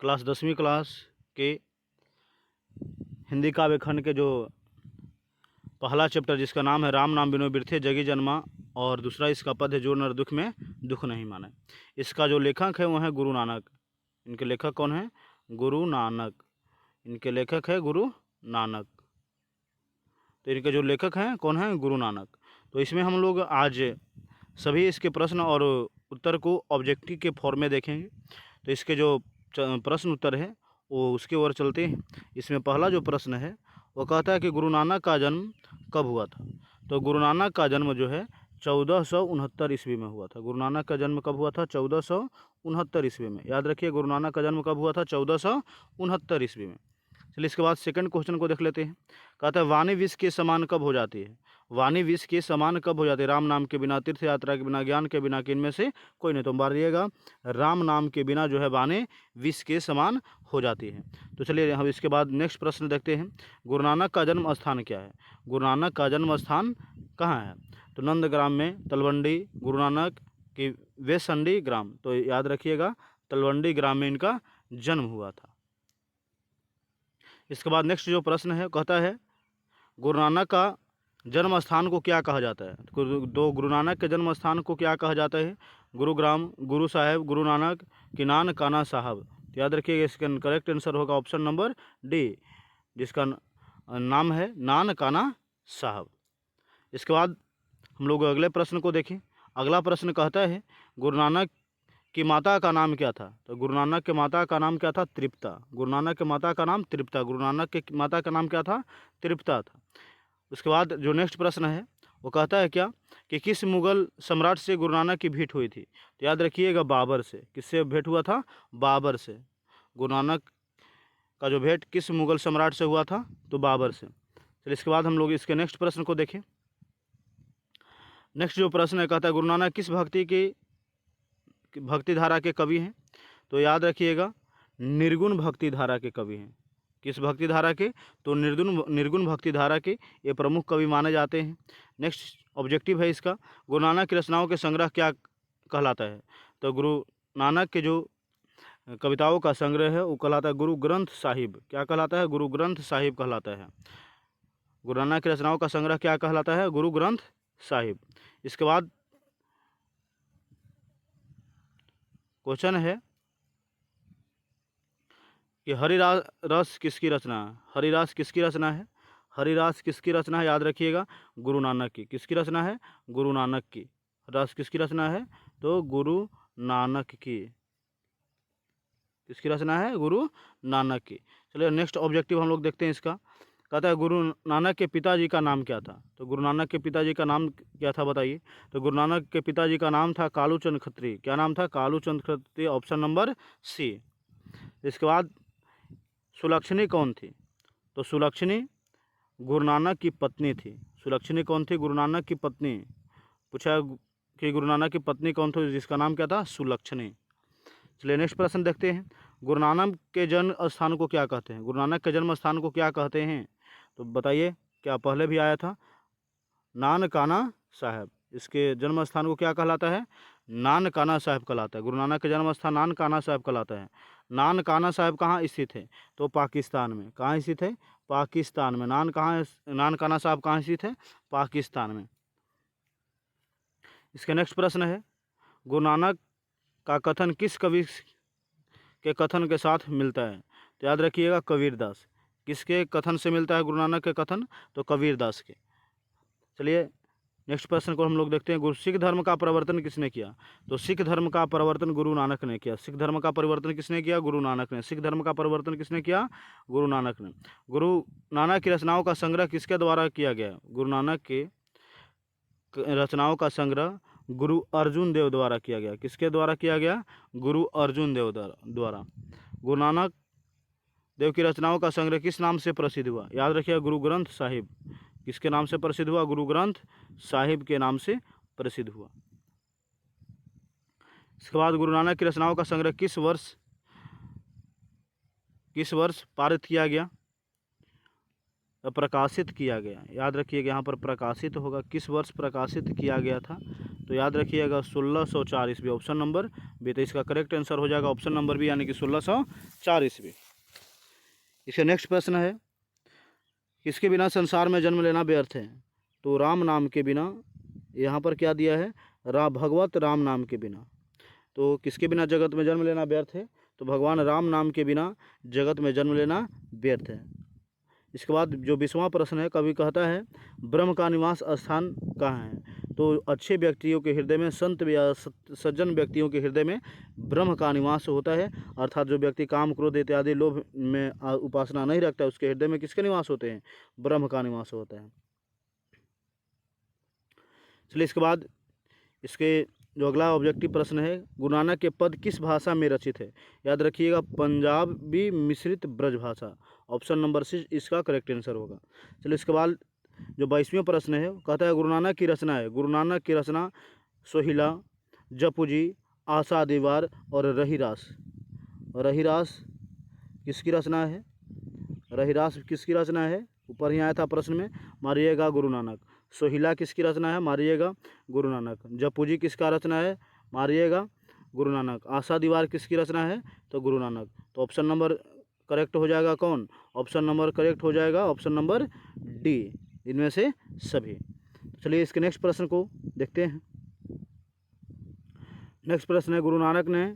Class 10वीं class के हिंदी काव्य खंड के जो पहला चैप्टर जिसका नाम है राम नाम बिनो बिरथे जगी जन्मा, और दूसरा इसका पद है जो नर दुख में दुख नहीं माने। इसका जो लेखक है वो है गुरु नानक। इनके लेखक कौन है? गुरु नानक। इनके लेखक है गुरु नानक। तो इनके जो लेखक हैं कौन है? गुरु नानक। तो इसमें हम लोग आज सभी इसके प्रश्न और उत्तर को ऑब्जेक्टिव के फॉर्म में देखेंगे। तो इसके जो प्रश्न उत्तर है वो उसके ओर चलते हैं। इसमें पहला जो प्रश्न है वो कहता है कि गुरु नानक का जन्म कब हुआ था? तो गुरु नानक का जन्म जो है 1469 ईस्वी में हुआ था। गुरु नानक का जन्म कब हुआ था? 1469 ईस्वी में। याद रखिए, गुरु नानक का जन्म कब हुआ था? 1469 ईस्वी में। चलिए इसके बाद सेकंड क्वेश्चन को देख लेते हैं। कहता है वाणी विष के समान कब हो जाती है? वाणी विष के समान कब हो जाती है? राम नाम के बिना, तीर्थ यात्रा के बिना, ज्ञान के बिना, किनमें से कोई नहीं। तो बार दिएगा राम नाम के बिना जो है वाणी विष के समान हो जाती है। तो चलिए हम इसके बाद नेक्स्ट प्रश्न देखते हैं। गुरु नानक का जन्म स्थान क्या है? गुरु नानक का जन्म स्थान कहाँ है? तो नंदग्राम में, तलवंडी, गुरु नानक की वेसंडी ग्राम। तो याद रखिएगा तलवंडी ग्राम में इनका जन्म हुआ था। इसके बाद नेक्स्ट जो प्रश्न है कहता है गुरु नानक का जन्म स्थान को क्या कहा जाता है? तो गुरु नानक के जन्म स्थान को क्या कहा जाता है? गुरुग्राम, गुरु साहेब, गुरु नानक की नान काना साहब। तो याद रखिएगा इसका करेक्ट आंसर होगा ऑप्शन नंबर डी, जिसका नाम है नान काना साहब। इसके बाद हम लोग अगले प्रश्न को देखें। अगला प्रश्न कहता है गुरु नानक की माता का नाम क्या था? तो गुरु नानक के माता का नाम क्या था? तृप्ता। गुरु नानक के माता का नाम तृप्ता। गुरु नानक के माता का नाम क्या था? तृप्ता था। उसके बाद जो नेक्स्ट प्रश्न है वो कहता है क्या कि किस मुगल सम्राट से गुरु नानक की भेंट हुई थी? तो याद रखिएगा बाबर से। किससे भेंट हुआ था? बाबर से। गुरु नानक का जो भेंट किस मुगल सम्राट से हुआ था? तो बाबर से। चलिए इसके बाद हम लोग इसके नेक्स्ट प्रश्न को देखें। नेक्स्ट जो प्रश्न है कहता है गुरु नानक किस भक्ति धारा के कवि हैं? तो याद रखिएगा निर्गुण भक्ति धारा के कवि हैं। किस भक्ति धारा के? तो निर्गुण भक्ति धारा के ये प्रमुख कवि माने जाते हैं। नेक्स्ट ऑब्जेक्टिव है इसका, गुरु नानक की रचनाओं के संग्रह क्या कहलाता है? तो गुरु नानक के जो कविताओं का संग्रह है वो कहलाता है गुरु ग्रंथ साहिब। क्या कहलाता है? गुरु ग्रंथ साहिब कहलाता है। गुरु नानक की रचनाओं का संग्रह क्या कहलाता है? गुरु ग्रंथ साहिब। इसके बाद क्वेश्चन है कि हरिरास किसकी रचना है? हरिरास किसकी रचना है? हरिरास किसकी रचना है? याद रखिएगा गुरु नानक की। किसकी रचना है? गुरु नानक की। रस किसकी रचना है? तो गुरु नानक की। किसकी रचना है? गुरु नानक की। चलिए नेक्स्ट ऑब्जेक्टिव हम लोग देखते हैं इसका। कहता है गुरु नानक के पिताजी का नाम क्या था? तो गुरु नानक के पिताजी का नाम क्या था बताइए? तो गुरु नानक के पिताजी का नाम था कालूचंद खत्री। क्या नाम था? Kaluchand Khatri, option number C. इसके बाद सुलक्षणी कौन थी? तो सुलक्षणी गुरु नानक की पत्नी थी। सुलक्षणी कौन थी? गुरु नानक की पत्नी। पूछा कि गुरु नानक की पत्नी कौन थी जिसका नाम क्या था? सुलक्षणी। चलिए नेक्स्ट प्रश्न देखते हैं। गुरु नानक के जन्म स्थान को क्या कहते हैं? गुरु नानक के जन्म स्थान को क्या कहते हैं? तो बताइए, क्या पहले भी आया था? नानकाना साहब। इसके जन्म स्थान को क्या कहलाता है? नानकाना साहब कहलाता है। गुरु नानक के जन्म स्थान नानकाना साहब कहलाता है। नानकाना साहब कहाँ स्थित है? तो पाकिस्तान में। कहाँ स्थित है? पाकिस्तान में। नानकाना साहब कहाँ स्थित है? पाकिस्तान में। इसका नेक्स्ट प्रश्न है गुरु नानक का कथन किस कवि के कथन के साथ मिलता है? तो याद रखिएगा कबीरदास। किसके कथन से मिलता है गुरु नानक के कथन? तो कबीरदास के। चलिए नेक्स्ट प्रश्न को हम लोग देखते हैं। गुरु सिख धर्म का परिवर्तन किसने किया? तो सिख धर्म का परिवर्तन गुरु नानक ने किया। सिख धर्म का परिवर्तन किसने किया? गुरु नानक ने। सिख धर्म का परिवर्तन किसने किया? गुरु नानक ने। गुरु नानक की रचनाओं का संग्रह किसके द्वारा किया गया? गुरु नानक के रचनाओं का संग्रह गुरु अर्जुन देव द्वारा किया गया। किसके द्वारा किया गया? गुरु अर्जुन देव द्वारा। गुरु नानक देव की रचनाओं का संग्रह किस नाम से प्रसिद्ध हुआ? याद रखिए गुरु ग्रंथ साहिब। किसके नाम से प्रसिद्ध हुआ? गुरु ग्रंथ साहिब के नाम से प्रसिद्ध हुआ। इसके बाद गुरु नानक की रचनाओं का संग्रह किस वर्ष पारित किया गया? प्रकाशित किया गया। याद रखिएगा यहाँ पर प्रकाशित होगा। किस वर्ष प्रकाशित किया गया था? तो याद रखिएगा 1604 ईस्वी, ऑप्शन नंबर बी। तो इसका करेक्ट आंसर हो जाएगा ऑप्शन नंबर बी, यानी कि 1604 ईस्वी। इसका नेक्स्ट प्रश्न है, किसके बिना संसार में जन्म लेना व्यर्थ है? तो राम नाम के बिना, यहाँ पर क्या दिया है, भगवत राम नाम के बिना। तो किसके बिना जगत में जन्म लेना व्यर्थ है? तो भगवान राम नाम के बिना जगत में जन्म लेना व्यर्थ है। इसके बाद जो 20वां प्रश्न है, कवि कहता है ब्रह्म का निवास स्थान कहाँ है? तो अच्छे व्यक्तियों के हृदय में, संत या सज्जन व्यक्तियों के हृदय में ब्रह्म का निवास होता है। अर्थात जो व्यक्ति काम, क्रोध इत्यादि लोभ में उपासना नहीं रखता है, उसके हृदय में किसके निवास होते हैं? ब्रह्म का निवास होता है। चलिए इसके बाद इसके जो अगला ऑब्जेक्टिव प्रश्न है, गुरु नानक के पद किस भाषा में रचित है? याद रखिएगा पंजाबी मिश्रित ब्रज भाषा, ऑप्शन नंबर सी इसका करेक्ट आंसर होगा। चलिए इसके बाद जो 22वां प्रश्न है, कहता है गुरु नानक की रचना है। गुरु नानक की रचना सोहिला, जपुजी, आशा दीवार और रहीरास। रहीरास किसकी रचना है? रहीरास किसकी रचना है? ऊपर ही आया था प्रश्न में, मारिएगा गुरु नानक। सोहिला किसकी रचना है? मारिएगा गुरु नानक। जपुजी किसका रचना है? मारिएगा गुरु नानक। आशा दीवार किसकी रचना है? तो गुरु नानक। तो ऑप्शन नंबर करेक्ट हो जाएगा कौन? ऑप्शन नंबर करेक्ट हो जाएगा ऑप्शन नंबर डी, इनमें से सभी। चलिए इसके नेक्स्ट प्रश्न को देखते हैं। नेक्स्ट प्रश्न है, गुरु नानक ने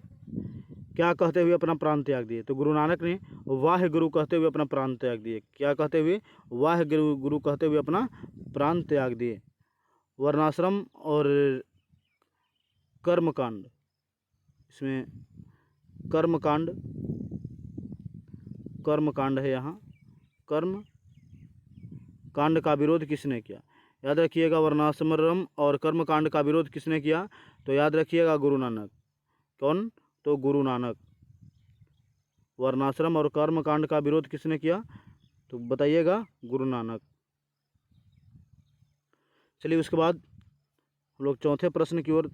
क्या कहते हुए अपना प्राण त्याग दिए? तो गुरु नानक ने वाह गुरु कहते हुए अपना प्राण त्याग दिए। क्या कहते हुए? वाह गुरु कहते हुए अपना प्राण त्याग दिए। वर्णाश्रम और कर्मकांड, इसमें कर्मकांड है, यहाँ कर्म कांड का विरोध किसने किया? याद रखिएगा वर्णाश्रम और कर्मकांड का विरोध किसने किया? तो याद रखिएगा गुरु नानक। कौन? तो गुरु नानक। वर्णाश्रम और कर्मकांड का विरोध किसने किया? तो बताइएगा गुरु नानक। चलिए उसके बाद हम लोग चौथे प्रश्न की ओर